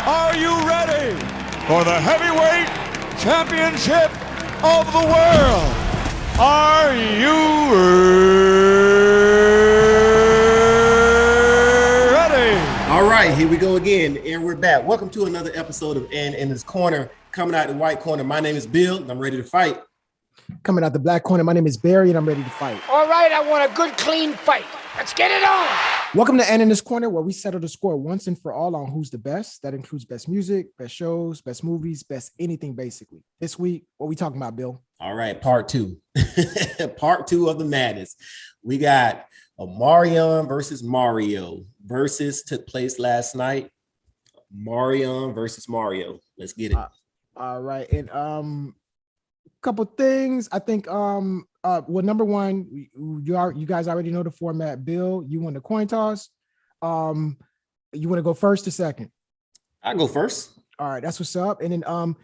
Are you ready for the heavyweight championship of the world? Are you ready? All right, here we go again, and we're back. Welcome to another episode of Ann in His Corner. Coming out the white corner, my name is Bill, and I'm ready to fight. Coming out the black corner, my name is Barry, and I'm ready to fight. All right, I want a good, clean fight. Let's get it on. Welcome to Ann in This Corner, where we settle the score once and for all on who's the best. That includes best music, best shows, best movies, best anything, basically. This week, what we talking about, Bill? All right, part two. Part two of the madness. We got Omarion versus Mario. Verzuz took place last night. Omarion versus Mario. Let's get it. All right, and couple things. I think well, number one, you guys already know the format. Bill, you won the coin toss. You want to go first or second? I go first. All right, that's what's up. And then all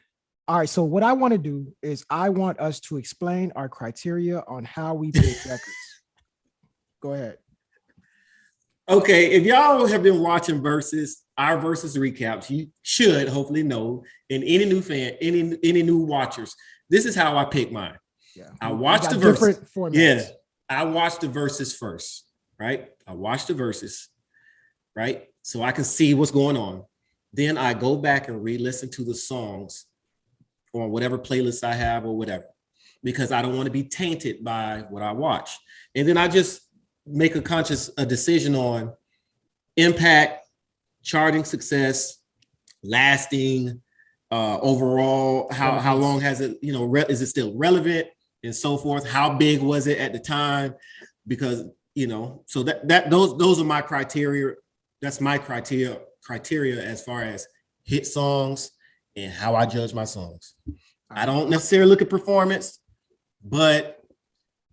right, so what I want to do is I want us to explain our criteria on how we pick records. Go ahead. Okay, if y'all have been watching our Verzuz recaps, you should hopefully know, and any new fan, any new watchers, this is how I pick mine. Yeah, I watched the Verzuz. Different formats. Yeah, I watched the Verzuz first, right? I watched the Verzuz, right? So I can see what's going on. Then I go back and re-listen to the songs on whatever playlist I have or whatever, because I don't want to be tainted by what I watch. And then I just make a decision on impact, charting success, lasting, overall, how long has it, is it still relevant and so forth? How big was it at the time? Because, so those are my criteria. That's my criteria as far as hit songs and how I judge my songs. I don't necessarily look at performance, but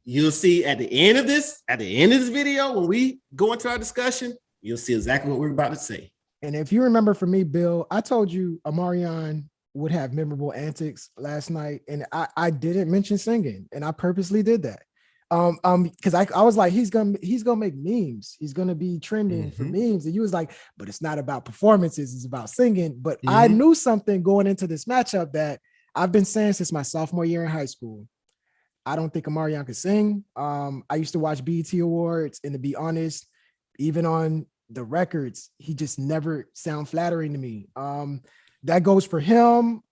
you'll see at the end of this video, when we go into our discussion, you'll see exactly what we're about to say. And if you remember from me, Bill, I told you Omarion would have memorable antics last night, and I didn't mention singing, and I purposely did that. Because I was like, he's gonna make memes. He's gonna be trending for memes, and you was like, but it's not about performances, it's about singing. But I knew something going into this matchup that I've been saying since my sophomore year in high school. I don't think Omarion could sing. I used to watch BET Awards, and to be honest, even on the records, he just never sound flattering to me. That goes for him,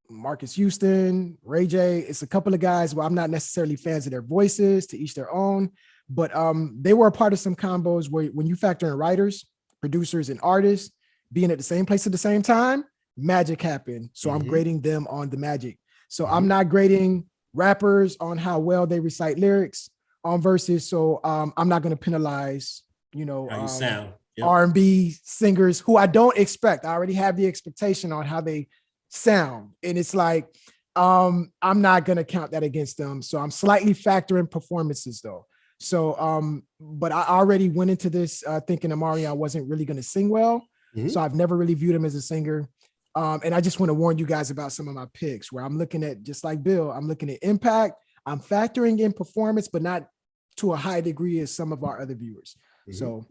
Marcus Houston, Ray J. It's a couple of guys where I'm not necessarily fans of their voices, to each their own, but they were a part of some combos where when you factor in writers, producers, and artists being at the same place at the same time, magic happened. So I'm grading them on the magic. So I'm not grading rappers on how well they recite lyrics on Verzuz. So I'm not going to penalize, how you sound. Yep. R&B singers who I don't expect. I already have the expectation on how they sound. And it's like, I'm not going to count that against them. So I'm slightly factoring performances though. So, but I already went into this thinking Omarion wasn't really going to sing well. So I've never really viewed him as a singer. And I just want to warn you guys about some of my picks where I'm looking at, just like Bill, I'm looking at impact. I'm factoring in performance, but not to a high degree as some of our other viewers. So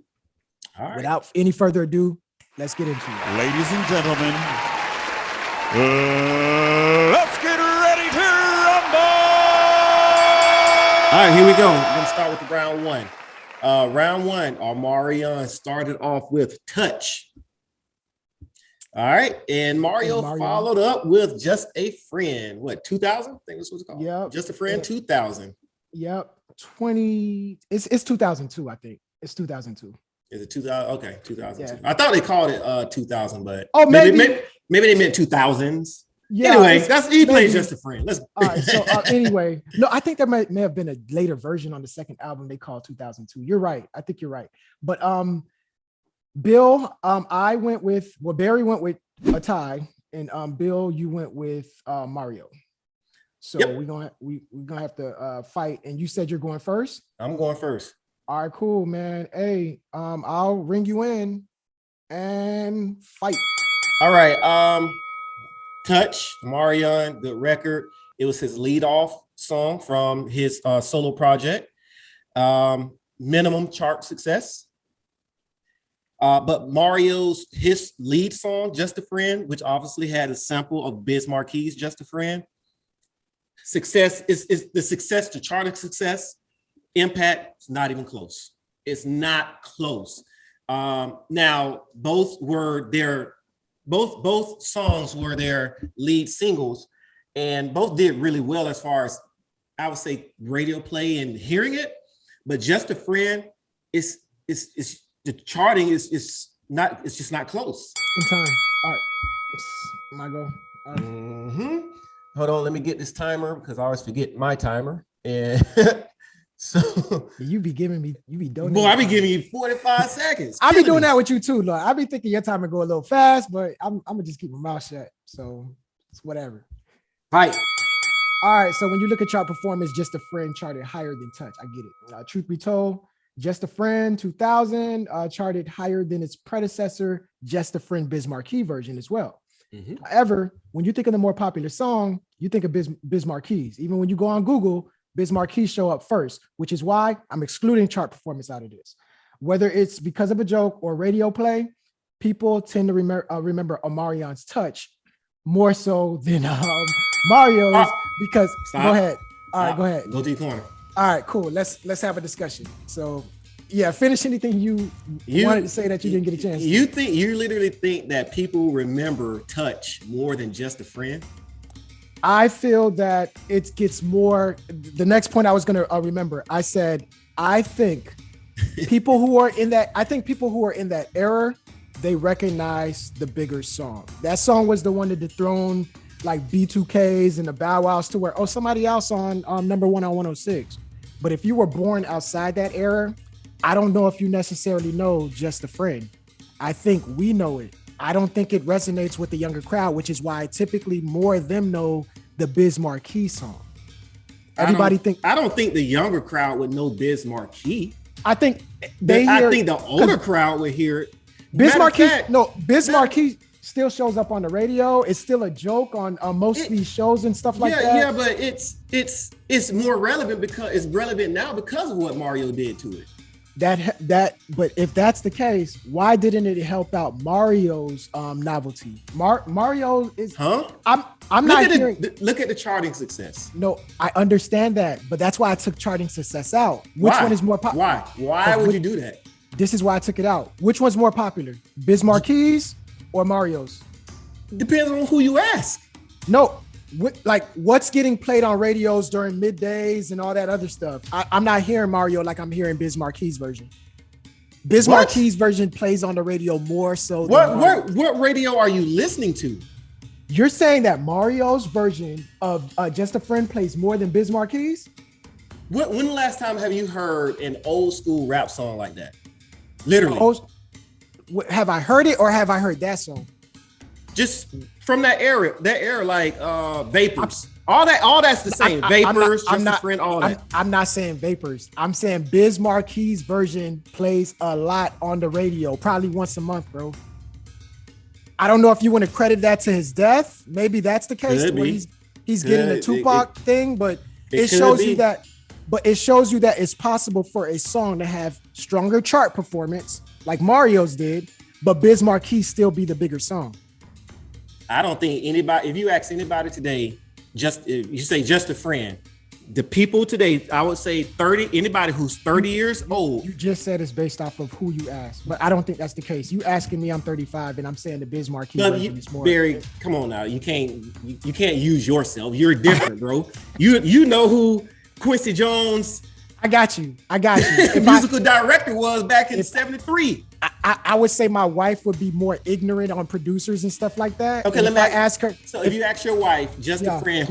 all right. Without any further ado, let's get into it. Ladies and gentlemen, let's get ready to rumble! All right, here we go. We're going to start with the round one. Round one, Omarion started off with Touch. All right, and Mario followed up with Just a Friend. What, 2000? I think that's what it's called. Yep. Just a Friend, 2000. Yep. It's 2002, I think. It's 2002. Is it 2000? Okay, 2002. Yeah. I thought they called it 2000, but maybe they meant 2000s. Yeah. Anyway, he plays Just a Friend. Let's. All right. So anyway, no, I think there may have been a later version on the second album they called 2002. You're right. I think you're right. But Bill, Barry went with a tie, and Bill, you went with Mario. So we're gonna have to fight. And you said you're going first. I'm going first. All right, cool, man. Hey, I'll ring you in and fight. All right. Touch, Omarion, good record. It was his lead-off song from his solo project. Minimum chart success. But his lead song, Just a Friend, which obviously had a sample of Biz Marquis' Just a Friend. Success is the success, the charting success. Impact is not even close. It's not close. Now, both songs were their lead singles, and both did really well as far as I would say radio play and hearing it. But Just a Friend is the charting is just not close. In time. All right. My go. All right. Mm-hmm. Hold on, let me get this timer because I always forget my timer. And so you be donating. Boy, I be giving you 45 seconds. I be doing that with you too, Lord. I be thinking your timer go a little fast, but I'm gonna just keep my mouth shut. So it's whatever. Right. All right. So when you look at chart performance, Just a Friend charted higher than Touch. I get it. Truth be told, Just a Friend 2000 charted higher than its predecessor, Just a Friend Biz Marquis version as well. Mm-hmm. However, when you think of the more popular song, you think of Biz Marquis. Even when you go on Google, Biz Marquis show up first, which is why I'm excluding chart performance out of this. Whether it's because of a joke or radio play, people tend to remember Omarion's Touch more so than Mario's because Stop. Go ahead. All Stop. right, go ahead. Go to your corner. All right, cool. Let's have a discussion. So yeah, finish anything you wanted to say that you didn't get a chance. You literally think that people remember Touch more than Just a Friend? I feel that it gets more. The next point I was going to remember, I said, I think people who are in that era, they recognize the bigger song. That song was the one that dethroned like B2Ks and the Bow Wows to where, somebody else on number one on 106. But if you were born outside that era, I don't know if you necessarily know Just a Friend. I think we know it. I don't think it resonates with the younger crowd, which is why typically more of them know the Biz Marquis song. I don't think the younger crowd would know Biz Marquis. I think I think the older crowd would hear it. Biz Marquis still shows up on the radio. It's still a joke on most of these shows and stuff like that. Yeah, but it's more relevant because it's relevant now because of what Mario did to it. But if that's the case, why didn't it help out Mario's novelty? Mario is I'm not hearing. Look at the charting success. No, I understand that, but that's why I took charting success out. Which one is more popular? Why would you do that? This is why I took it out. Which one's more popular, Biz Marquis or Mario's? Depends on who you ask. No, what's getting played on radios during middays and all that other stuff? I'm not hearing Mario like I'm hearing Biz Marquis' version. Biz Marquis' version plays on the radio more so. What radio are you listening to? You're saying that Mario's version of Just a Friend plays more than Biz Marquis'? When the last time have you heard an old school rap song like that? Literally. Have I heard it or have I heard that song? Just from that era like Vapors. All that's the same. Vapors, Just a Friend, all that. I'm not saying Vapors. I'm saying Biz Marquis' version plays a lot on the radio, probably once a month, bro. I don't know if you want to credit that to his death. Maybe that's the case where he's getting the Tupac thing, but it shows you that. But it shows you that it's possible for a song to have stronger chart performance, like Mario's did, but Biz Marquis still be the bigger song. I don't think anybody. If you ask anybody today, if you say Just a Friend, the people today, I would say 30. Anybody who's 30 years old. You just said it's based off of who you ask, but I don't think that's the case. You asking me, I'm 35, and I'm saying the Biz Marquis version is more. Barry, come on now, you can't use yourself. You're different, bro. You know who Quincy Jones. I got you. Musical director was back in '73. I would say my wife would be more ignorant on producers and stuff like that. Okay, let me ask her. So if you ask your wife, Just a Friend,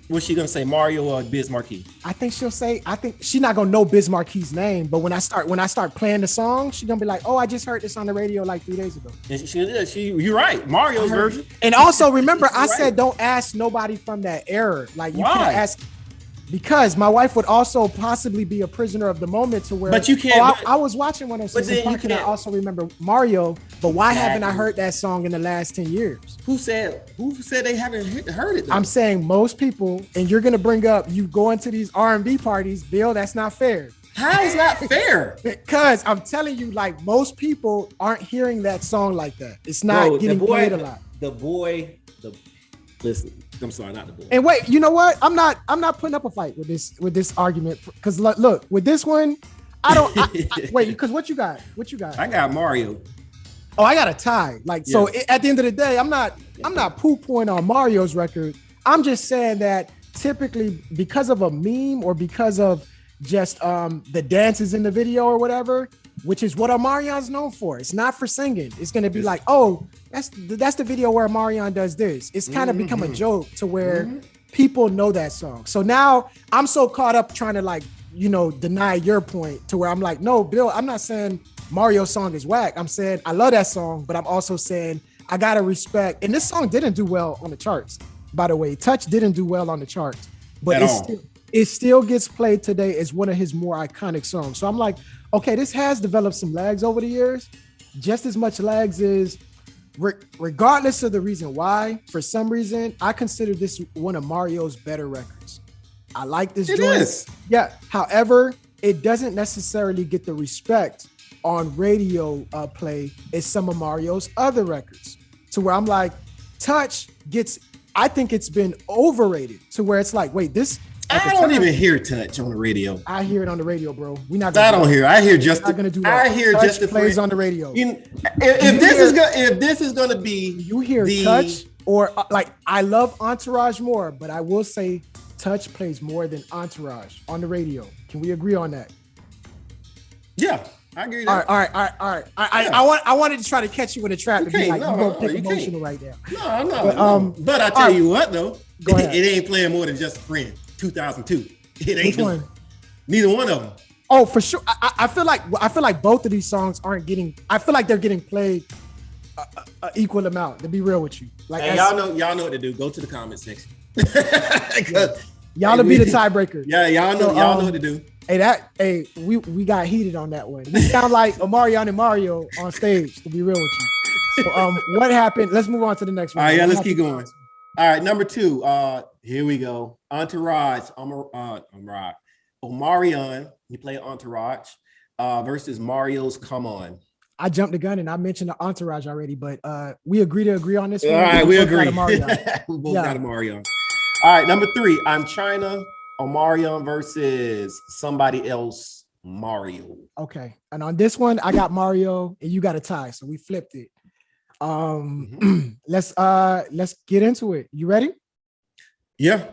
what's she gonna say, Mario or Biz Marquis? I think she's not gonna know Biz Marquis' name, but when I start playing the song, she's gonna be like, "Oh, I just heard this on the radio like 3 days ago." And you're right, Mario's version. And also remember, I said don't ask nobody from that era. Like you can't ask. Because my wife would also possibly be a prisoner of the moment to where. But you can't. I was watching 106 Park and I also remember Mario. But why haven't I heard that song in the last 10 years? Who said they haven't heard it? Though? I'm saying most people, and you're gonna bring up you going to these R&B parties, Bill. That's not fair. How is that fair? Because I'm telling you, like most people aren't hearing that song like that. It's not Bro, getting played a lot. Listen, I'm sorry, not the boy. And wait, you know what? I'm not putting up a fight with this argument because look, with this one, wait, because what you got? I got Mario. Oh, I got a tie. Like, so at the end of the day, I'm not poo-pooing on Mario's record. I'm just saying that typically because of a meme or because of just the dances in the video or whatever, which is what Omarion's known for. It's not for singing. It's gonna be like, oh, that's the video where Omarion does this. It's kind of become a joke to where people know that song. So now I'm so caught up trying to like, deny your point to where I'm like, no, Bill, I'm not saying Mario's song is whack. I'm saying I love that song, but I'm also saying I gotta respect. And this song didn't do well on the charts, by the way. Touch didn't do well on the charts, but it still gets played today as one of his more iconic songs. So I'm like, okay, this has developed some legs over the years, just as much legs as, regardless of the reason why, for some reason, I consider this one of Mario's better records. I like this joint. It is. Yeah. However, it doesn't necessarily get the respect on radio play as some of Mario's other records. To where I'm like, Touch I think it's been overrated to where it's like, wait, this. I don't even hear Touch on the radio. I hear it on the radio, bro. We're not. I don't hear. I hear just. Not gonna do that. I hear Touch just the plays on the radio. If this is gonna be, you hear Touch or like I love Entourage more, but I will say Touch plays more than Entourage on the radio. Can we agree on that? Yeah, I agree. All right. I wanted to try to catch you in a trap to be like, you're gonna pick emotional right now. No. But I tell you what though, it ain't playing more than Just a Friend. 2002. It ain't. Which one? Neither one of them. Oh, for sure. I feel like both of these songs aren't getting. I feel like they're getting played an equal amount. To be real with you, like hey, y'all know what to do. Go to the comment section. Y'all to be the tiebreaker. Yeah, y'all know what to do. We got heated on that one. We sound like Omarion and Mario on stage. To be real with you. So what happened? Let's move on to the next one. All right, let's keep going. All right, number 2. Here we go. Entourage, Omarion, you play Entourage versus Mario's Come On. I jumped the gun and I mentioned the Entourage already, but we agree on this one. All right, we agree. We both Yeah. got Omarion. All right, number 3, I'm China, Omarion versus somebody else, Mario. Okay, and on this one, I got Mario and you got a tie, so we flipped it. Let's get into it. You ready? Yeah.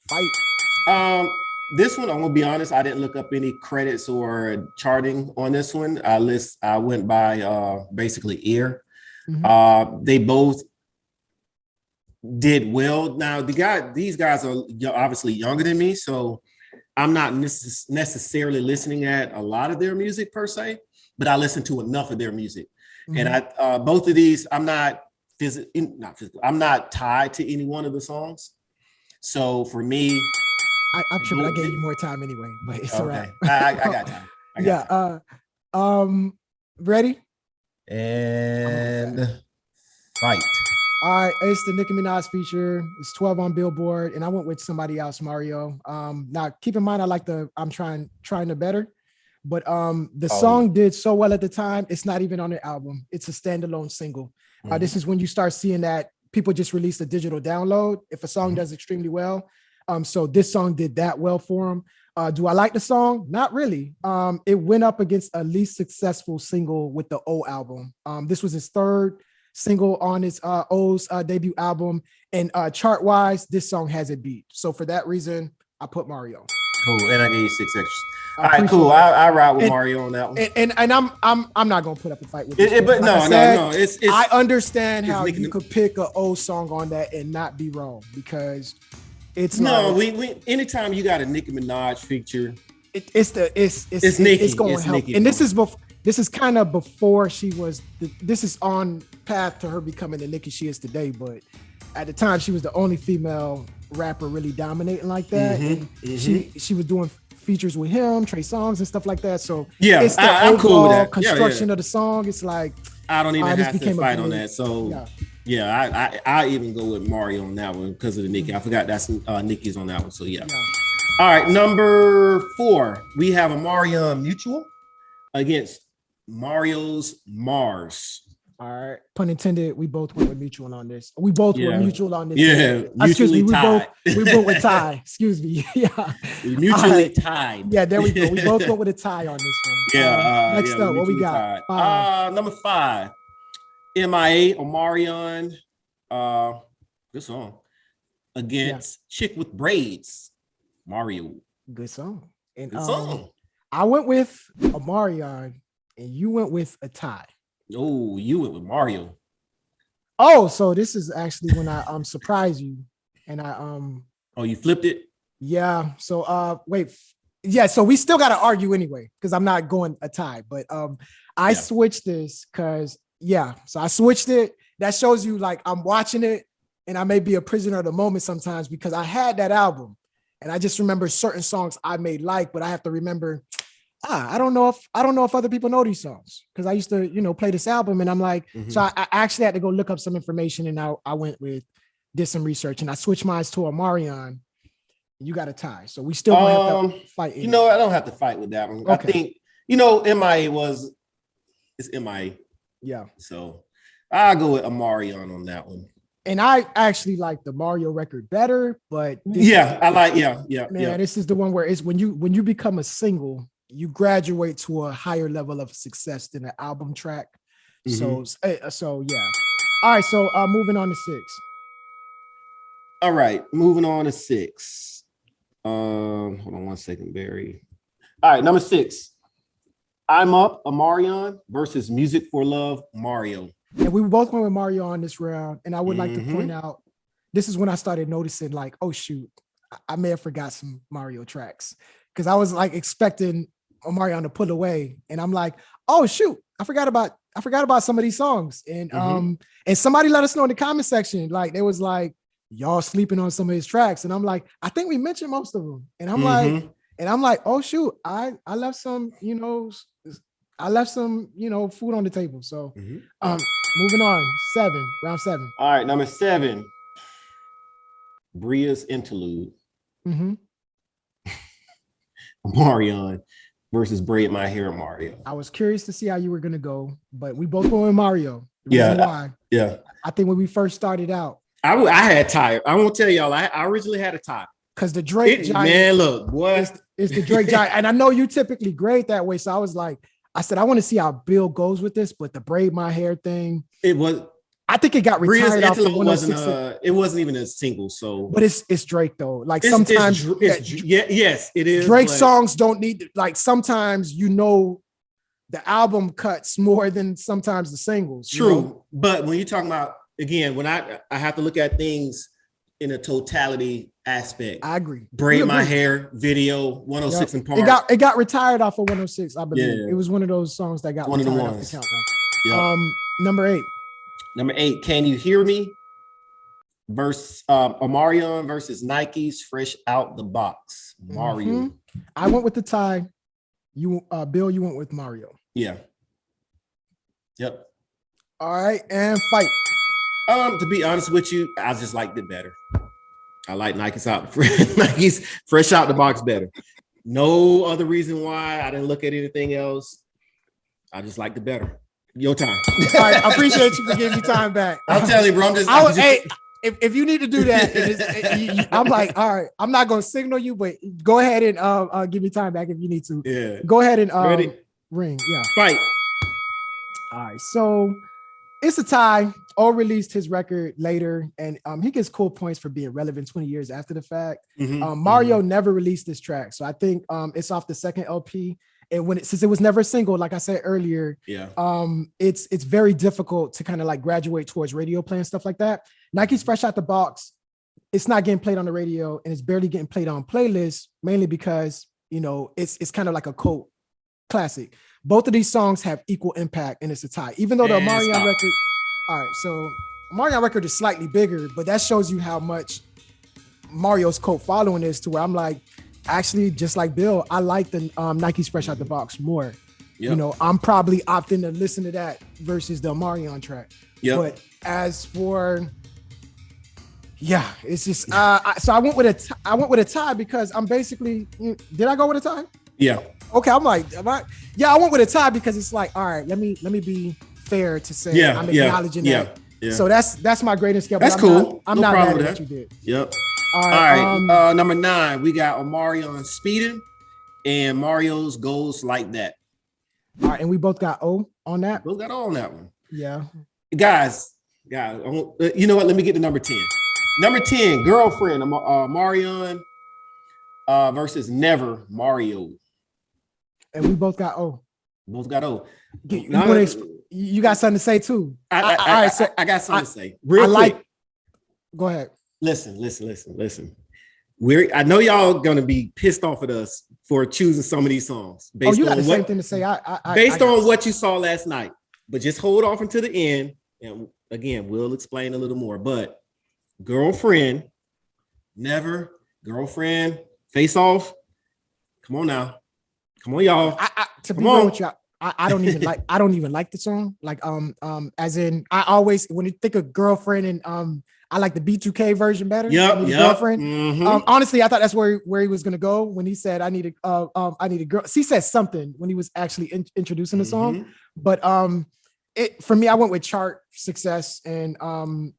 Fight. This one, I'm gonna be honest, I didn't look up any credits or charting on this one. I went by basically ear. They both did well. Now these guys are obviously younger than me, so I'm not necessarily listening at a lot of their music per se, but I listen to enough of their music. And I both of these, I'm not I'm not tied to any one of the songs. So for me, I'm tripping. I gave you more time anyway, but it's all right. I got time. Ready? And fight. All right, it's the Nicki Minaj feature. It's 12 on Billboard, and I went with somebody else, Mario. Now keep in mind, I'm trying to better, but the song did so well at the time. It's not even on the album. It's a standalone single. This is when you start seeing that people just release a digital download if a song does extremely well. So this song did that well for him. Do I like the song? Not really. It went up against a least successful single with the O album. This was his third single on his O's debut album, and chart-wise, this song has it beat. So for that reason, I put Mario. Cool, and I gave you 6 extras. All right, cool. I ride with Mario on that one. And I'm not gonna put up a fight with this. But no. It's I understand how you could pick an old song on that and not be wrong because it's we anytime you got a Nicki Minaj feature, it's Nicki. It's going to help. Nicki, and this is kind of before she was. This is on path to her becoming the Nicki she is today. But at the time, she was the only female rapper really dominating like that. She was doing features with him, Trey Songz and stuff like that. So it's the I'm cool with that. Construction of the song. It's like I don't even have to fight on that. So I even go with Mario on that one because of the Nicki. I forgot that's Nicki's on that one. So yeah. All right, number 4, we have Omarion Mutual against Mario's Mars. All right. Pun intended. We both went with mutual on this. We both were mutual on this. Yeah, Excuse me. tied. We went with tie. Excuse me. Yeah. We mutually tied. Yeah, there we go. We both went with a tie on this one. Yeah. Next up, what we got? Number 5, MIA Omarion. Good song. Against Chick with Braids, Mario. Good song. And Good song. I went with Omarion, and you went with a tie. Oh, you went with Mario. Oh, so this is actually when I surprised you, and I Oh, you flipped it? Yeah. So wait. Yeah. So we still got to argue anyway because I'm not going a tie, but I switched this because So I switched it. That shows you like I'm watching it, and I may be a prisoner of the moment sometimes because I had that album, and I just remember certain songs I may like, but I have to remember. I don't know if other people know these songs because I used to, play this album, and I'm like, so I actually had to go look up some information, and I did some research, and I switched mine to Omarion. You got a tie, so we still gonna have to fight. I don't have to fight with that one. Okay. I think MIA it's MIA. Yeah. So I'll go with Omarion on that one. And I actually like the Mario record better, but this is the one where it's when you become a single, you graduate to a higher level of success than an album track. So yeah. All right, so moving on to 6. All right, moving on to 6. Hold on one second, Barry. All right, number 6. I'm Up, Omarion versus Music for Love, Mario. And we both went with Mario on this round. And I would like to point out, this is when I started noticing like, oh shoot, I may have forgot some Mario tracks. Because I was like expecting Omarion to pull away. And I'm like, oh shoot, I forgot about some of these songs. And and somebody let us know in the comment section. Like they was like, y'all sleeping on some of his tracks. And I'm like, I think we mentioned most of them. And I'm like, oh shoot, I left some, food on the table. So moving on, round 7. All right, number 7. Bria's Interlude. Omarion versus Braid My Hair, Mario. I was curious to see how you were gonna go, but we both go with Mario. Why? I think when we first started out, I had a tie. I won't tell y'all. I originally had a tie. Because the Drake giant, man, look, boy, it's the Drake giant, and I know you typically grade that way. So I was like, I said, I want to see how Bill goes with this, but the braid my hair thing, I think it got retired off the 106. It wasn't even a single, so. But it's Drake though. Like sometimes, yes, it is. Drake songs don't need like sometimes the album cuts more than sometimes the singles. True, but when you're talking about again, when I have to look at things in a totality aspect. I agree. Braid My Hair video 106 in Park. It got retired off of 106, I believe. Yeah. It was one of those songs that got one retired of the off ones. the countdown. Number 8. Number 8, Can You Hear Me? Versus Omarion versus Nike's Fresh Out the Box. Mario. I went with the tie. You Bill, you went with Mario. Yeah. Yep. All right, and fight. To be honest with you, I just liked it better. I like Nike's Fresh Out the Box better. No other reason why. I didn't look at anything else. I just liked it better. Your time. All right, I appreciate you for giving me time back. I'm telling you, bro. If you need to do that, I'm like, all right, I'm not gonna signal you, but go ahead and give me time back if you need to. Yeah. Go ahead and ready? Ring. Yeah. Fight. All right, so it's a tie. O released his record later, and he gets cool points for being relevant 20 years after the fact. Mario never released this track, so I think it's off the second LP. And since it was never a single, like I said earlier, it's very difficult to kind of like graduate towards radio play and stuff like that. Nike's Fresh Out the Box, it's not getting played on the radio, and it's barely getting played on playlists, mainly because it's kind of like a cult classic. Both of these songs have equal impact, and it's a tie. Even though the Omarion record. All right, so Omarion record is slightly bigger, but that shows you how much Mario's cult following is to where I'm like, actually, just like Bill, I like the Nike's Fresh Out the Box more. Yep. I'm probably opting to listen to that versus the Omarion track. Yep. But as for, Yeah, it's just so I went with a tie because I'm basically. Did I go with a tie? Yeah. Okay, I'm like, I went with a tie because it's like, all right, let me be fair to say I'm acknowledging that. Yeah. So that's my grading scale. That's cool. I'm not mad at what you did. Yep. All right. Number 9, we got Omarion Speeding and Mario's Goes Like That. All right, and we both got O on that. Both got O on that one. Yeah. Guys, you know what? Let me get to number 10. Number 10, Girlfriend, Omarion versus Never, Mario. And we both got O. Both got O. You got something to say too. I got something to say. Real quick. Go ahead. Listen. I know y'all gonna be pissed off at us for choosing some of these songs. You got the same thing to say. Based on what you saw last night. But just hold off until the end. And again, we'll explain a little more. But Girlfriend, Never, Girlfriend, Face Off. Come on now. Come on, y'all. To be real with you, I don't even like the song. Like as in I always when you think of Girlfriend and I like the B2K version better. Girlfriend. Mm-hmm. Honestly, I thought that's where he was gonna go when he said I need a girl. He said something when he was actually introducing the song. But for me, I went with chart success and I went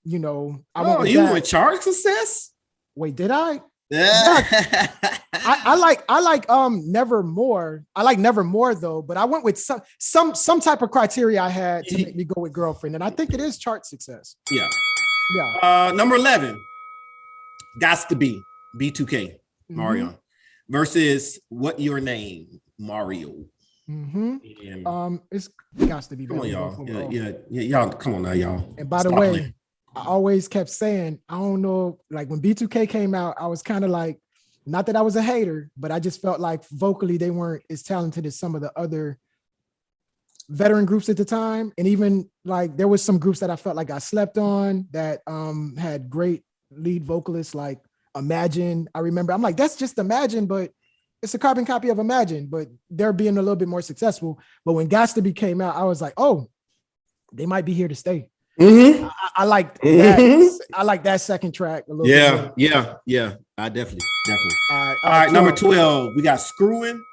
with you went chart success. Wait, did I? Yeah. I like Nevermore. I like Nevermore though, but I went with some type of criteria I had to make me go with Girlfriend, and I think it is chart success. Yeah. Number 11, Gots to Be, B2K, Omarion versus What Your Name, Mario. It's Gots to Be. Come on, y'all. Yeah, y'all. Come on now, y'all. And by the way, I always kept saying, I don't know, like when B2K came out, I was kind of like, not that I was a hater, but I just felt like vocally they weren't as talented as some of the other veteran groups at the time. And even like there was some groups that I felt like I slept on that had great lead vocalists like Imagine. I remember, I'm like, that's just Imagine, but it's a carbon copy of Imagine, but they're being a little bit more successful. But when Gots to Be came out, I was like, oh, they might be here to stay. I like that. I like that second track a little bit. Yeah. I definitely. All right. Number 12, we got Screwing.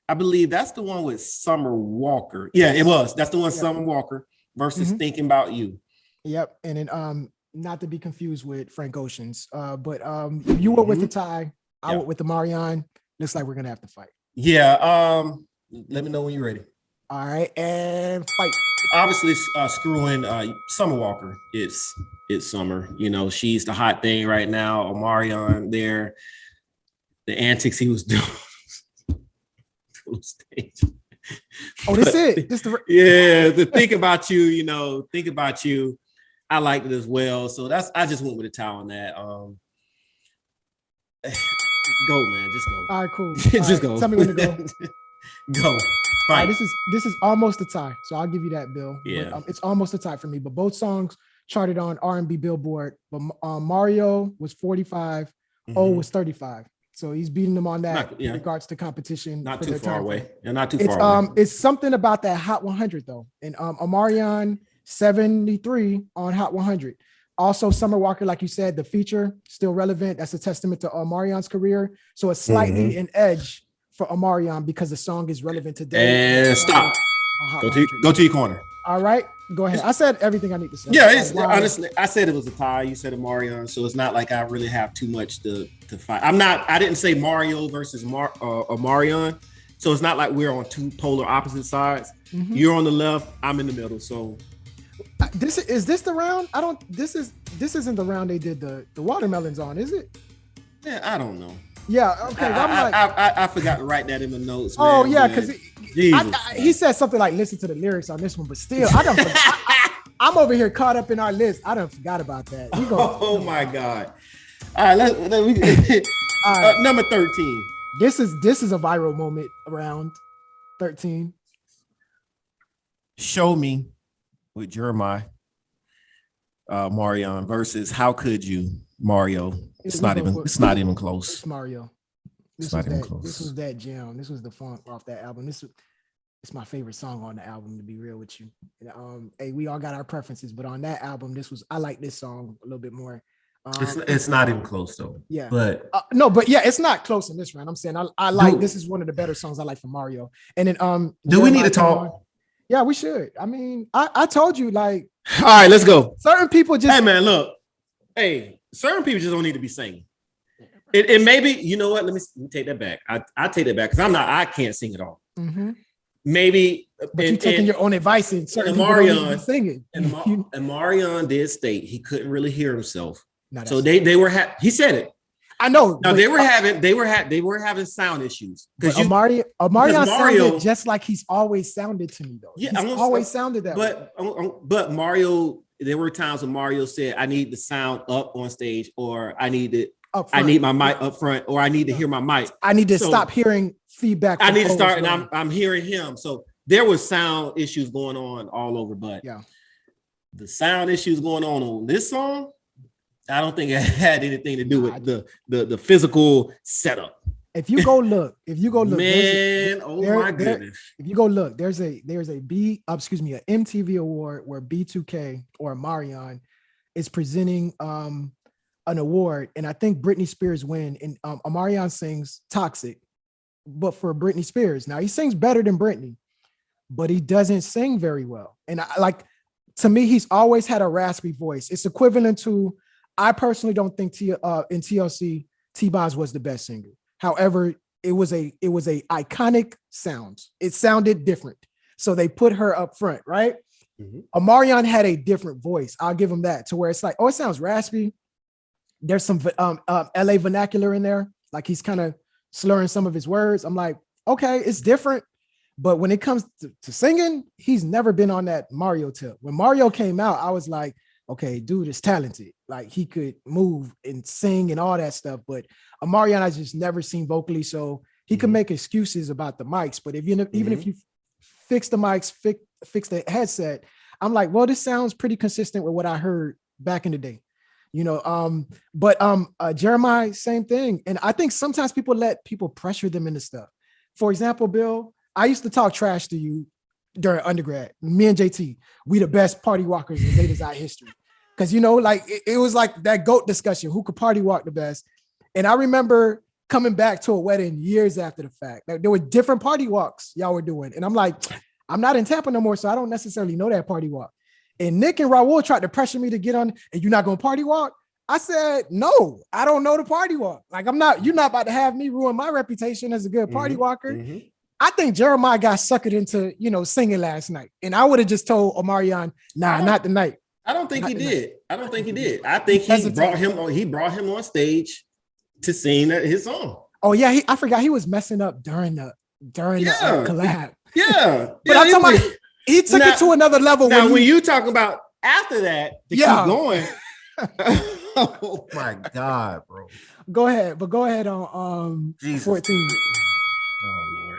I believe that's the one with Summer Walker. Yeah, it was. That's the one, Summer Walker versus Thinking About You. Yep. And then not to be confused with Frank Ocean's, but you went with the tie. I went with the Omarion. Looks like we're gonna have to fight. Yeah. Let me know when you're ready. All right, and fight. Obviously, Screwing Summer Walker. It's Summer. You know, she's the hot thing right now. Omarion there, the antics he was doing. This it. The Think About You. Think About You. I liked it as well. So I just went with a tie on that. Go, man. Just go. All right, cool. Just go. Tell me when to go. Go. Right, this is almost a tie, so I'll give you that, Bill. Yeah, but, it's almost a tie for me. But both songs charted on R&B Billboard. But Mario was 45, O was 35. So he's beating them on that in regards to competition. Not too far away. Yeah, not too far away. It's something about that Hot 100 though, and Omarion 73 on Hot 100. Also, Summer Walker, like you said, the feature still relevant. That's a testament to Omarion's career. So it's slightly an edge for Omarion because the song is relevant today. And stop. Go to your corner. All right, go ahead. I said everything I need to say. Yeah, honestly, I said it was a tie. You said Omarion, so it's not like I really have too much to fight. I didn't say Mario versus Omarion, so it's not like we're on two polar opposite sides. You're on the left, I'm in the middle. So this the round? This isn't the round they did the watermelons on, is it? Yeah, I don't know. Yeah, okay. I forgot to write that in the notes. Oh, man, yeah, because he said something like listen to the lyrics on this one, but still, I'm over here caught up in our list. I done forgot about that. Oh my God. All right, number 13. This is a viral moment around 13. Show Me with Jeremiah Omarion versus How Could You, Mario. It's not even close. It's Mario. This was that jam. This was the funk off that album. it's my favorite song on the album, to be real with you. Hey, we all got our preferences, but on that album, I like this song a little bit more. It's not even close though. Yeah, but no, but yeah, it's not close in this round. I'm saying I like this is one of the better songs I like from Mario. And then do we need to talk? Yeah, we should. I mean, I told you, like, all right, let's go. Certain people just, hey man, look, hey, certain people just don't need to be singing. It maybe, you know what? Let me take that back. I take that back because I can't sing at all. Mm-hmm. Maybe, but you're taking your own advice and certain people don't need to be singing. And Omarion did state he couldn't really hear himself. So true. they were he said it. I know. No, they were having sound issues because Omarion sounded just like he's always sounded to me though. Yeah, he's always sounded that way. But Mario, there were times when Mario said, "I need the sound up on stage," or "I need my mic up front," or "I need to hear my mic." I need to stop hearing feedback. I need to start, and I'm hearing him. So there was sound issues going on all over, but the sound issues going on this song, I don't think it had anything to do with the physical setup. If you go look, man, my goodness. If you go look, there's a an MTV award where B2K or Omarion is presenting an award, and I think Britney Spears win, and Omarion sings Toxic, but for Britney Spears. Now he sings better than Britney, but he doesn't sing very well. And to me, he's always had a raspy voice. It's equivalent to, I personally don't think in TLC, T-Boz was the best singer. However, it was a iconic sound. It sounded different. So they put her up front, right? Mm-hmm. Omarion had a different voice. I'll give him that, to where it's like, oh, it sounds raspy. There's some LA vernacular in there. Like he's kind of slurring some of his words. I'm like, okay, it's different. But when it comes to singing, he's never been on that Mario tip. When Mario came out, I was like, okay, dude is talented. Like he could move and sing and all that stuff. But Omarion, I just never seen vocally. So he could make excuses about the mics. But even if you fix the mics, fix the headset, I'm like, well, this sounds pretty consistent with what I heard back in the day. But Jeremiah, same thing. And I think sometimes people let people pressure them into stuff. For example, Bill, I used to talk trash to you during undergrad. Me and JT, we the best party walkers in Zeta's Eye history. Because, it was like that GOAT discussion, who could party walk the best. And I remember coming back to a wedding years after the fact. Like, there were different party walks y'all were doing. And I'm like, I'm not in Tampa no more, so I don't necessarily know that party walk. And Nick and Raul tried to pressure me to get on, and you're not going to party walk? I said, no, I don't know the party walk. Like, you're not about to have me ruin my reputation as a good party walker. Mm-hmm. I think Jeremiah got suckered into, singing last night. And I would have just told Omarion, nah, not tonight. I don't think he did. I think he brought him on stage to sing his song. Oh yeah, I forgot he was messing up during the collab. Yeah. But I'm talking about he took it to another level. Now, when you talk about after that, to keep going. Oh my God, bro. Go ahead on 14. Oh Lord.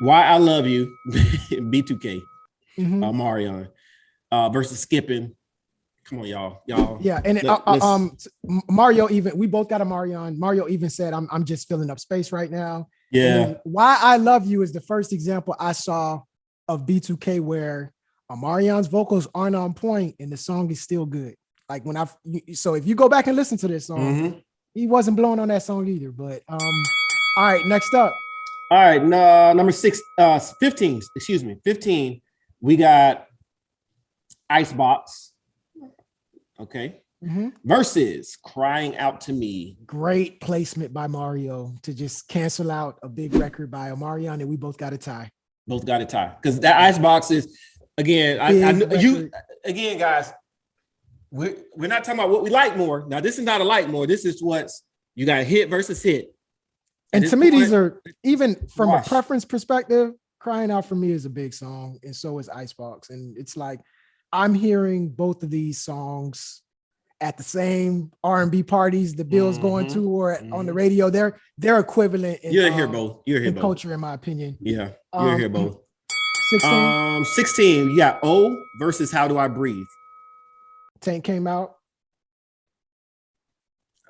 Why I Love You, B2K, Omarion, versus Skipping. Come on, y'all. Yeah, and Mario we both got Omarion. Mario even said, I'm just filling up space right now. Yeah. Why I Love You is the first example I saw of B2K where Omarion's vocals aren't on point and the song is still good. Like so if you go back and listen to this song, he wasn't blowing on that song either. But all right, next up. All right, number 15. 15. We got Icebox. Okay. Versus Crying Out to Me. Great placement by Mario to just cancel out a big record by Omarion, and we both got a tie. Because that Icebox is, again, again, guys, we're not talking about what we like more. Now, this is not a like more. This is what's, you got hit versus hit. And to me, these are, even from a preference perspective, Crying Out for Me is a big song, and so is Icebox. And it's like, I'm hearing both of these songs at the same R&B parties the Bill's going to, or on the radio. They're equivalent in, you'll hear both. Culture, in my opinion. Yeah, you'll hear both. 16. 16. Yeah, O versus How Do I Breathe. Tank came out.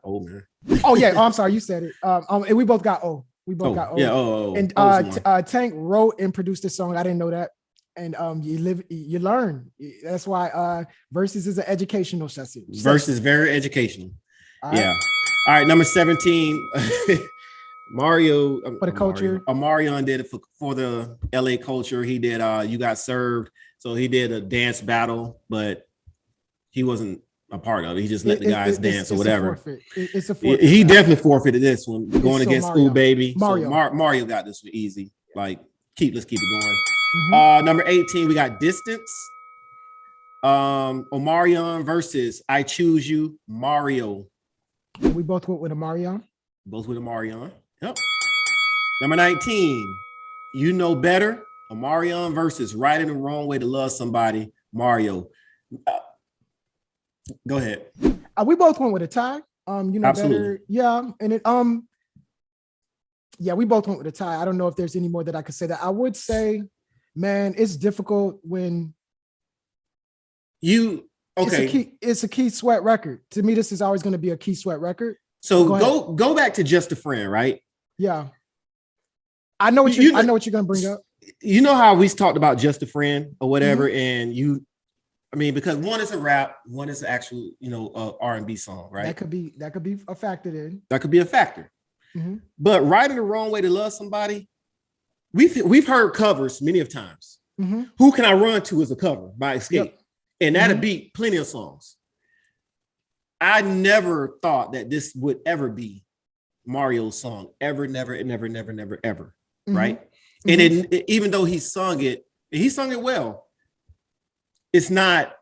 Oh man. Oh yeah. Oh, I'm sorry. You said it. And we both got O. We both got O. Yeah. And O's one. Tank wrote and produced this song. I didn't know that. And you learn. That's why Verzuz is an educational session. Versus very educational. All right. Yeah. All right. Number 17. Mario For the culture. Omarion did it for the LA culture. He did You Got Served. So he did a dance battle, but he wasn't a part of it. He just let the guys dance or whatever. It's a forfeit. He definitely forfeited this one. Going against Mario. Ooh Baby. Mario. So Mario got this one easy. Like, let's keep it going. Mhm. Number 18, we got Distance. Omarion versus I Choose You, Mario. We both went with Omarion. Both with Omarion. Yep. Number 19, You Know Better. Omarion versus Right in the Wrong Way to Love Somebody, Mario. Go ahead. We both went with a tie. You know Absolutely. better. Yeah. And it yeah, we both went with a tie. I don't know if there's any more that I could say that. I would say, man, it's difficult when it's a Keith Sweat record. To me, this is always going to be a Keith Sweat record. So go back to Just a Friend, right? Yeah. I know what I know what you're going to bring up. You know how we talked about Just a Friend or whatever, and because one is a rap, one is actual, R&B song, right? That could be a factor in. That could be a factor. Mm-hmm. But Right in the Wrong Way to Love Somebody, we've heard covers many of times. Mm-hmm. Who Can I Run To is a cover by Escape. Yep. And that'll beat plenty of songs. I never thought that this would ever be Mario's song. Ever, never, mm-hmm. Right? Mm-hmm. And even though he sung it well. It's not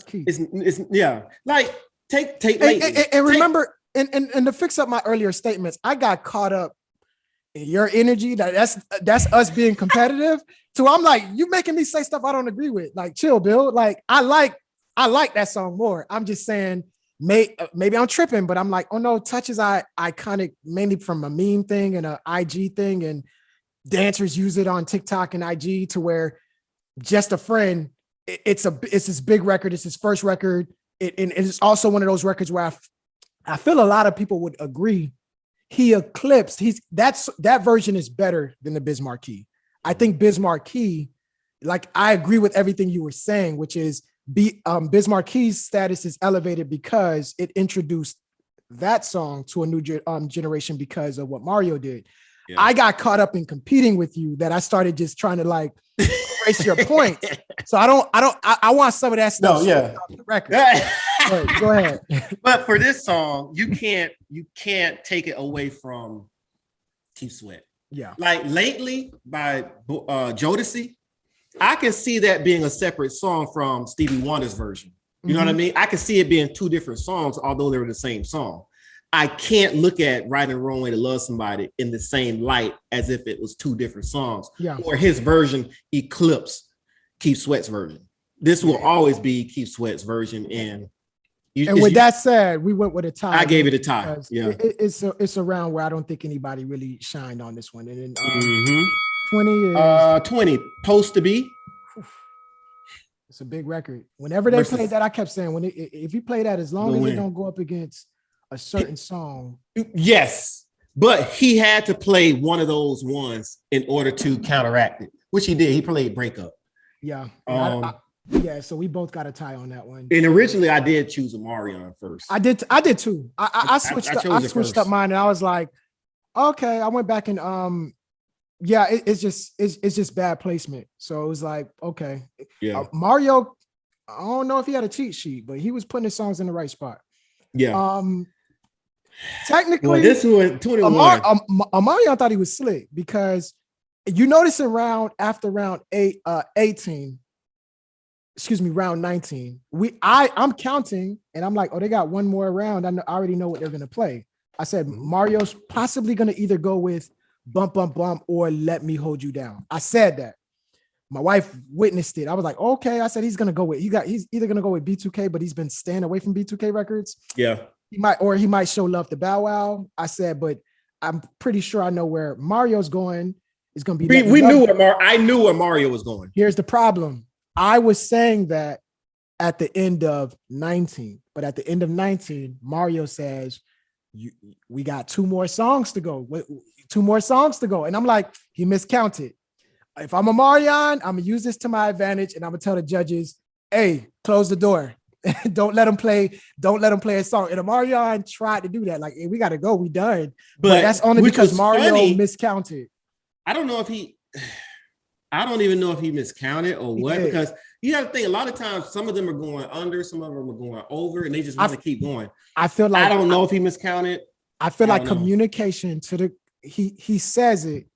Keith. It's yeah. Like take and remember, and to fix up my earlier statements, I got caught up in your energy. That's us being competitive. So I'm like, you making me say stuff I don't agree with. Like, chill, Bill. Like, I like that song more. I'm just saying, maybe I'm tripping, but I'm like, oh no, Touch is iconic mainly from a meme thing and an IG thing, and dancers use it on TikTok and IG to where Just a Friend. It's his big record. It's his first record. And it's also one of those records where I feel a lot of people would agree he eclipsed. That version is better than the Biz Markie. I think Biz Markie, like I agree with everything you were saying, which is Biz Marquie's status is elevated because it introduced that song to a new generation because of what Mario did. Yeah. I got caught up in competing with you that I started just trying to like erase your point. So I want some of that stuff. No, yeah. Off the record. Go ahead. But for this song, you can't take it away from Keith Sweat. Yeah. Like Lately by Jodeci, I can see that being a separate song from Stevie Wonder's version. You know what I mean? I can see it being two different songs, although they're the same song. I can't look at Right and the Wrong Way to Love Somebody in the same light as if it was two different songs. Yeah. Or his version eclipsed Keith Sweat's version. This will always be Keith Sweat's version. And with that said, we went with a tie. I gave it a tie. Yeah. It's a round where I don't think anybody really shined on this one. And then 20 is 20 Supposed to Be. It's a big record. Whenever they played that, I kept saying, if you play that, as long as it don't go up against a certain song. Yes, but he had to play one of those ones in order to counteract it, which he did. He played Breakup. Yeah. So we both got a tie on that one. And originally I did choose Omarion first. I did too. I switched up mine and I was like, okay, I went back and it's just bad placement. So it was like, okay. Yeah. Mario, I don't know if he had a cheat sheet, but he was putting his songs in the right spot. Yeah. Technically, this one 21. Omarion thought he was slick because you notice after round 18, round 19, I'm counting and I'm like, oh, they got one more round. I already know what they're gonna play. I said Mario's possibly gonna either go with Bump Bump Bump or Let Me Hold You Down. I said that. My wife witnessed it. I was like, okay. I said he's either gonna go with B2K, but he's been staying away from B2K records. Yeah. He might show love to Bow Wow. I said, but I'm pretty sure I know where Mario's going. It's gonna be. I knew where Mario was going. Here's the problem. I was saying that at the end of 19, but at the end of 19, Mario says, we got two more songs to go. 2 more songs to go. And I'm like, he miscounted. If I'm Omarion, I'm gonna use this to my advantage, and I'm gonna tell the judges, hey, close the door. Don't let him play a song. And Omarion tried to do that. Like, hey, we gotta go, we done. But that's only because Mario miscounted. I don't even know if he miscounted or what, because you have to think a lot of times some of them are going under, some of them are going over, and they just want to keep going. I feel like I don't know if he miscounted. I feel like communication to the he says it.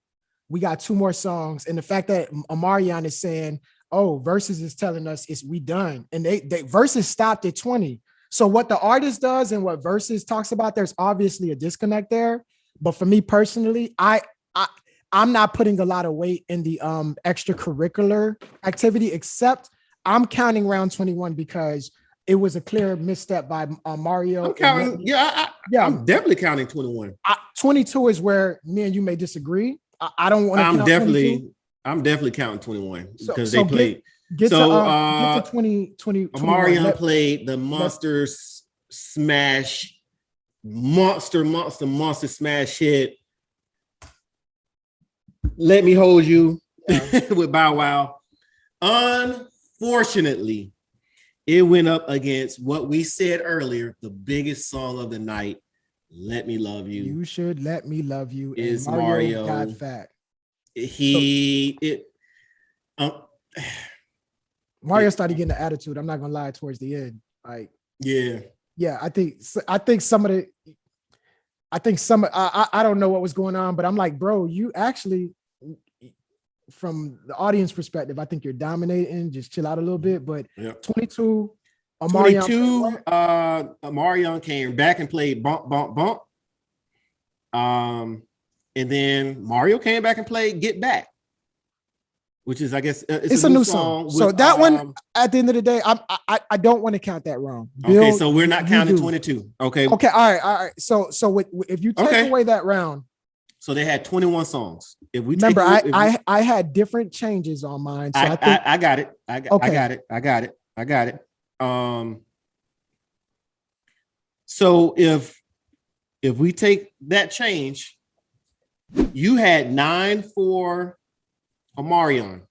We got 2 more songs, and the fact that Omarion is saying, "Oh, Verzuz is telling us we done," and they Verzuz stopped at 20. So what the artist does and what Verzuz talks about, there's obviously a disconnect there. But for me personally, I'm not putting a lot of weight in the extracurricular activity, except I'm counting round 21 because it was a clear misstep by Mario. I'm counting. I'm definitely counting 21. 22 is where me and you may disagree. I don't want to. I'm definitely counting 21 because they played. Get to 20. Omarion played the Monster Smash, Monster Smash hit. Let Me Hold You with Bow Wow. Unfortunately, it went up against what we said earlier, the biggest song of the night, Let Me Love You. You Should Let Me Love You. Is Mario got fat. Mario started getting the attitude. I'm not gonna lie, towards the end. Like, yeah, I think some of I don't know what was going on, but I'm like, bro, you actually, from the audience perspective, I think you're dominating. Just chill out a little bit. But 22, Omarion came back and played Bump, Bump, Bump. And then Mario came back and played Get Back, which is, I guess, it's a new song. So that one, at the end of the day, I don't want to count that wrong. Bill, okay, so we're not counting 22. Okay. Okay. All right. So if you take away that round, so they had 21 songs. If we remember, I had different changes on mine. So I got it. I got it. So if we take that change, you had 9 for Omarion.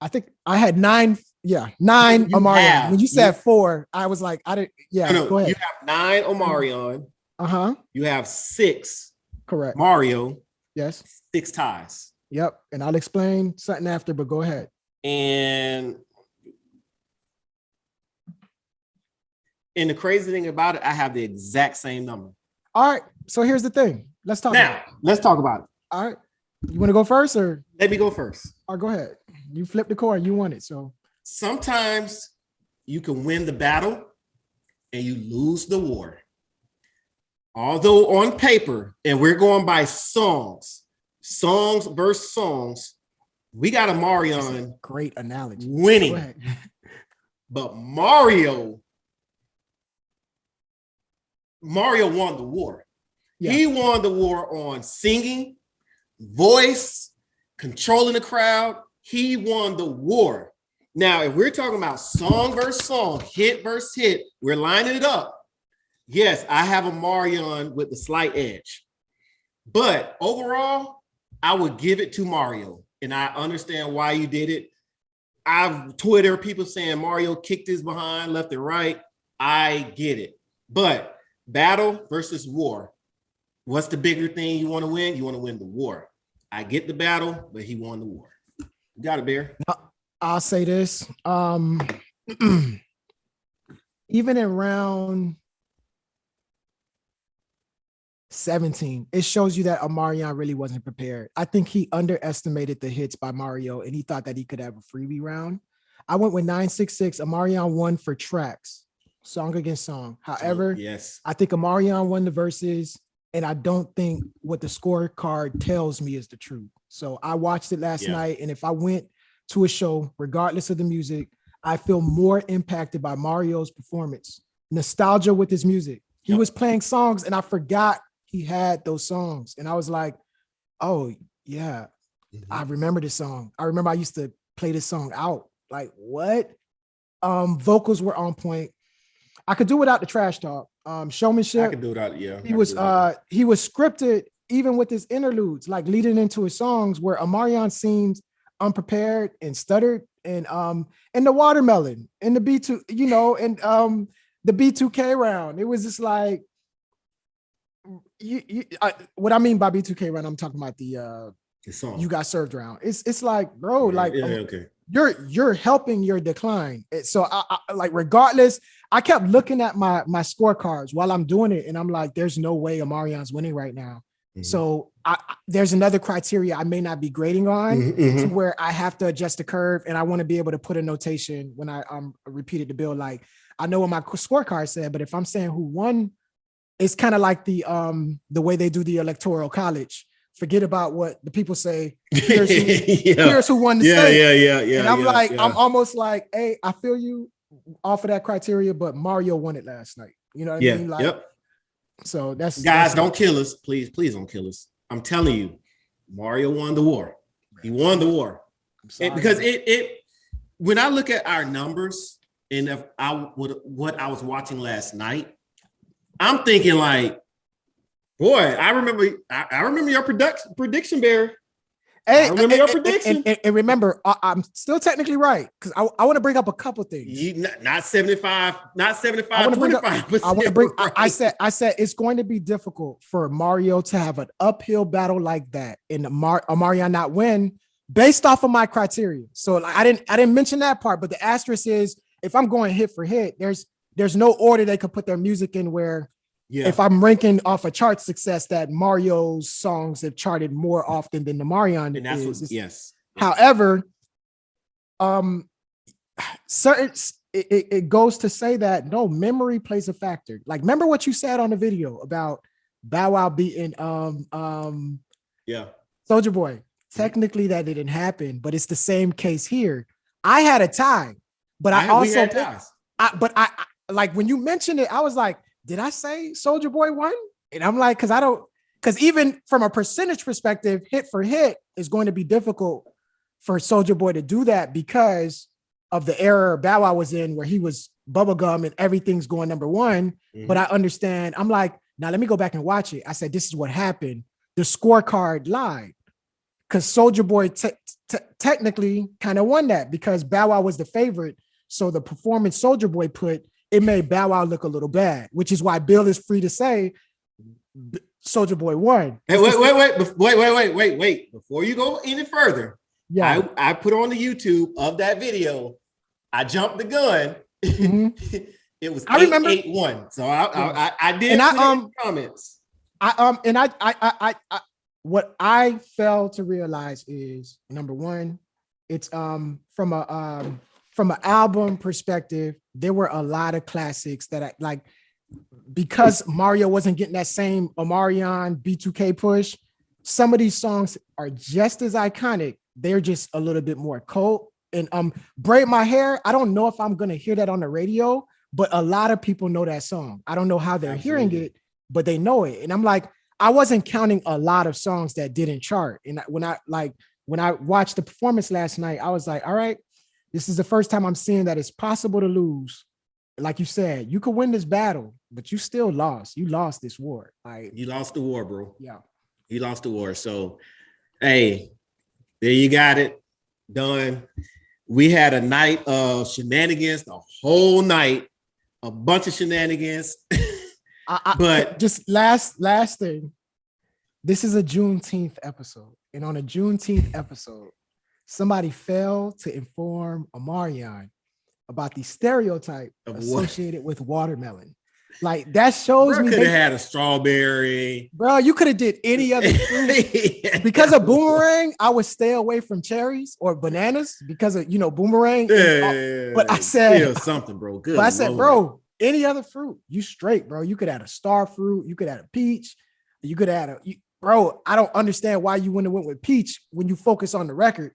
I think I had 9. Yeah, 9 Omarion. When you said 4, I was like, I didn't. Yeah, go ahead. You have 9 Omarion. You have 6. Correct. Mario. Yes. 6 ties. Yep. And I'll explain something after, but go ahead. And the crazy thing about it, I have the exact same number. All right. So here's the thing. Let's talk about it. Let's talk about it. All right. You want to go first, or? Let me go first. All right, go ahead. You flip the coin. You won it. So sometimes you can win the battle and you lose the war. Although on paper, and we're going by songs versus songs, we got Omarion. Great analogy. Winning. But Mario won the war. Yeah. He won the war on singing, voice, controlling the crowd. He won the war. Now, if we're talking about song versus song, hit versus hit, we're lining it up. Yes, I have Omarion with the slight edge. But overall, I would give it to Mario. And I understand why you did it. I've Twitter people saying Mario kicked his behind left and right. I get it. But battle versus war. What's the bigger thing you want to win? You want to win the war. I get the battle, but he won the war. You got it, Bear. I'll say this. Even in round 17, it shows you that Omarion really wasn't prepared. I think he underestimated the hits by Mario, and he thought that he could have a freebie round. I went with 966. Omarion won for tracks, song against song. However, yes, I think Omarion won the verses, and I don't think what the scorecard tells me is the truth. So I watched it last night, and if I went to a show, regardless of the music, I feel more impacted by Mario's performance. Nostalgia with his music. He was playing songs, and I forgot he had those songs. And I was like, oh, yeah, I remember this song. I remember I used to play this song out. Like, what? Vocals were on point. I could do without the trash talk. Showmanship. I could do without, He was scripted even with his interludes, like leading into his songs, where Omarion seems unprepared and stuttered, and the watermelon and the B2, and the B2K round. It was just like what I mean by B2K round, I'm talking about the song. You Got Served round. It's like, bro, like okay. You're helping your decline. So I like, regardless, I kept looking at my scorecards while I'm doing it, and I'm like, there's no way Omarion's winning right now. Mm-hmm. So there's another criteria I may not be grading on, to where I have to adjust the curve, and I want to be able to put a notation when I repeated the bill. Like, I know what my scorecard said, but if I'm saying who won, it's kind of like the way they do the electoral college. Forget about what the people say. Here's who won the state. Yeah. And I'm I'm almost like, hey, I feel you off of that criteria, but Mario won it last night. You know what I mean? Like, so guys, don't kill us. Please don't kill us. I'm telling you, Mario won the war. He won the war. Because it when I look at our numbers and what I was watching last night, I'm thinking like, boy, I remember your prediction, Barry. Hey, I remember your prediction. And remember, I'm still technically right, because I want to bring up a couple things. Not 75, 25%. I want to bring. Right. I said it's going to be difficult for Mario to have an uphill battle like that, and Omarion not win based off of my criteria. So I didn't mention that part, but the asterisk is, if I'm going hit for hit, there's no order they could put their music in where. Yeah. If I'm ranking off a chart success, that Mario's songs have charted more often than the Omarion is. Yes. However, it goes to say that no, memory plays a factor. Like, remember what you said on the video about Bow Wow beating Soulja Boy. Technically, that didn't happen, but it's the same case here. I had a tie, but I like, when you mentioned it, I was like, did I say Soulja Boy won? And I'm like, because even from a percentage perspective, hit for hit is going to be difficult for Soulja Boy to do that because of the era Bow Wow was in, where he was bubblegum and everything's going number one. Mm-hmm. But I understand. I'm like, now let me go back and watch it. I said, this is what happened. The scorecard lied, because Soulja Boy technically kind of won that because Bow Wow was the favorite. So the performance Soulja Boy put, it made Bow Wow look a little bad, which is why Bill is free to say Soulja Boy won. Hey, wait. Before you go any further, I put on the YouTube of that video. I jumped the gun. Mm-hmm. It was 8-1. So I did comments. What I failed to realize is, number one, it's from an album perspective, there were a lot of classics that I like, because Mario wasn't getting that same Omarion B2K push. Some of these songs are just as iconic. They're just a little bit more cult. And Braid My Hair, I don't know if I'm going to hear that on the radio, but a lot of people know that song. I don't know how they're hearing it, but they know it. And I'm like, I wasn't counting a lot of songs that didn't chart. And when I watched the performance last night, I was like, all right, this is the first time I'm seeing that it's possible to lose. Like you said, you could win this battle, but you still lost. You lost this war. You lost the war, bro. Yeah. You lost the war. So, hey, there you got it. Done. We had a night of shenanigans, the whole night, a bunch of shenanigans. But just last thing, this is a Juneteenth episode. And on a Juneteenth episode, somebody failed to inform Omarion about the stereotype associated with watermelon. Like, that shows me could have had a strawberry. Bro, you could have did any other fruit. Because of Boomerang, I would stay away from cherries or bananas because of, Boomerang. But I said something, bro. Good. But I said, bro, any other fruit, you straight, bro. You could add a star fruit, you could add a peach, you could add bro, I don't understand why you wouldn't have went with peach when you focus on the record.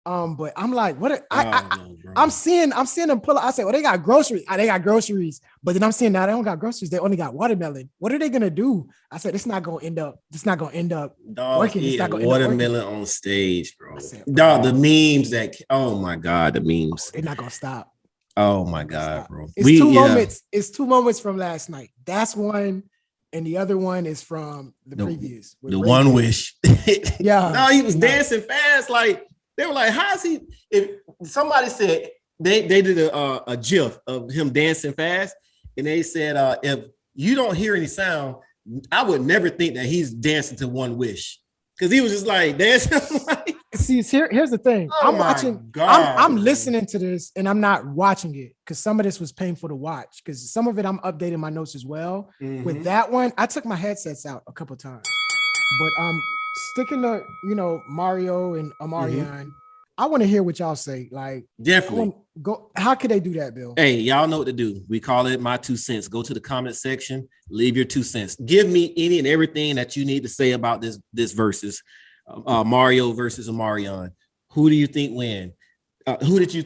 But I'm like, I'm seeing them pull up. I said, well, they got groceries. They got groceries. But then I'm seeing now they don't got groceries. They only got watermelon. What are they gonna do? I said, it's not gonna end up working. It's not gonna watermelon on stage, bro. Dog, the memes oh my God, the memes. They're not gonna stop. Oh my God, bro. It's two moments. It's 2 moments from last night. That's one. and the other one is from the previous. The One Wish. Yeah. No, he was dancing fast. Like they were like, "How is he?" If somebody said they did a GIF of him dancing fast, and they said, "If you don't hear any sound, I would never think that he's dancing to One Wish." Because he was just like dancing. See, here's the thing. I'm watching. I'm listening to this, and I'm not watching it because some of this was painful to watch. Because some of it, I'm updating my notes as well. Mhm. With that one, I took my headsets out a couple times. But sticking to Mario and Omarion, I want to hear what y'all say. Like, Definitely. Go. How could they do that, Bill? Hey, y'all know what to do. We call it my 2 cents. Go to the comment section, leave your 2 cents. Give me any and everything that you need to say about this versus Mario versus Omarion. Who do you think win? Who did you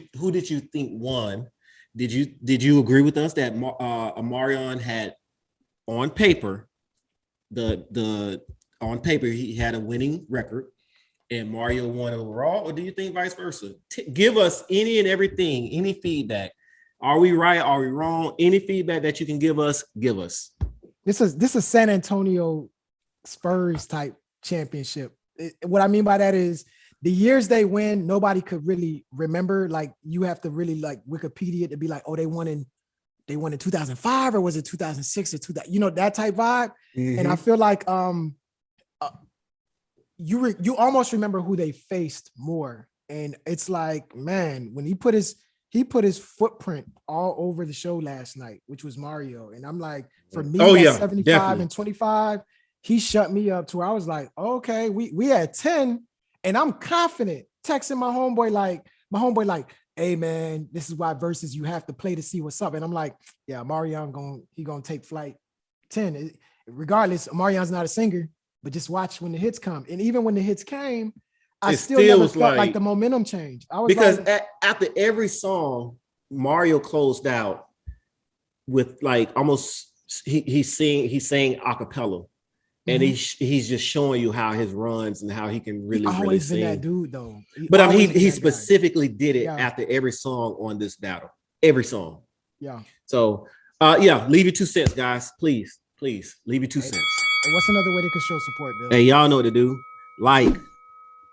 think won? Did you agree with us that Omarion had on paper he had a winning record and Mario won overall, or do you think vice versa? Give us any and everything, any feedback. Are we right? Are we wrong? Any feedback that you can give us, give us. This is San Antonio Spurs type championship. What I mean by that is the years they win, nobody could really remember. Like you have to really like Wikipedia to be like, oh, they won in 2005 or was it 2006 or 2000? That type vibe. Mm-hmm. And I feel like you almost remember who they faced more. And it's like, man, when he put his footprint all over the show last night, which was Mario. And I'm like, for me, 75 definitely. And 25, he shut me up to where I was like, okay, we had 10, and I'm confident texting my homeboy like, hey man, this is why versus you have to play to see what's up. And I'm like, yeah, Mario, he gonna take flight 10. Regardless, Marion's not a singer, but just watch when the hits come. And even when the hits came, I still never felt like the momentum changed. I was because after every song, Mario closed out with like almost he's saying a cappella. And he's just showing you how his runs and how he can really sing. Been that dude though. But he specifically did it after every song on this battle. Every song. Yeah. So leave your 2 cents, guys. Please leave your 2 cents. What's another way they can show support, Bill? Hey, y'all know what to do. Like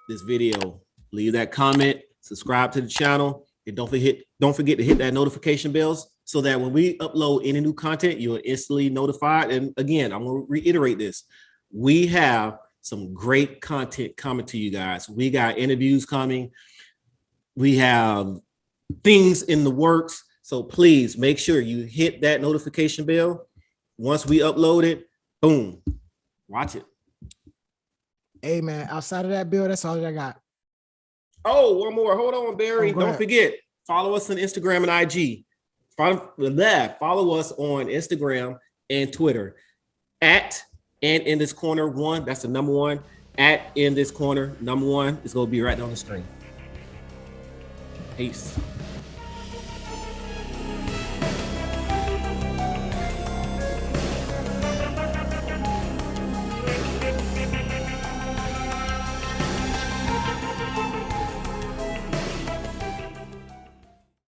this video, leave that comment, subscribe to the channel, and don't forget to hit that notification bells so that when we upload any new content, you're instantly notified. And again, I'm going to reiterate this. We have some great content coming to you guys. We got interviews coming. We have things in the works. So please make sure you hit that notification bell. Once we upload it, boom, watch it. Hey man, outside of that, Bill, that's all that I got. Oh, one more. Hold on, Barry. Don't forget, follow us on Instagram and IG. Follow us on Instagram and Twitter at and in this corner 1. That's the number 1 at in this corner number 1. It's going to be right down the screen. Peace.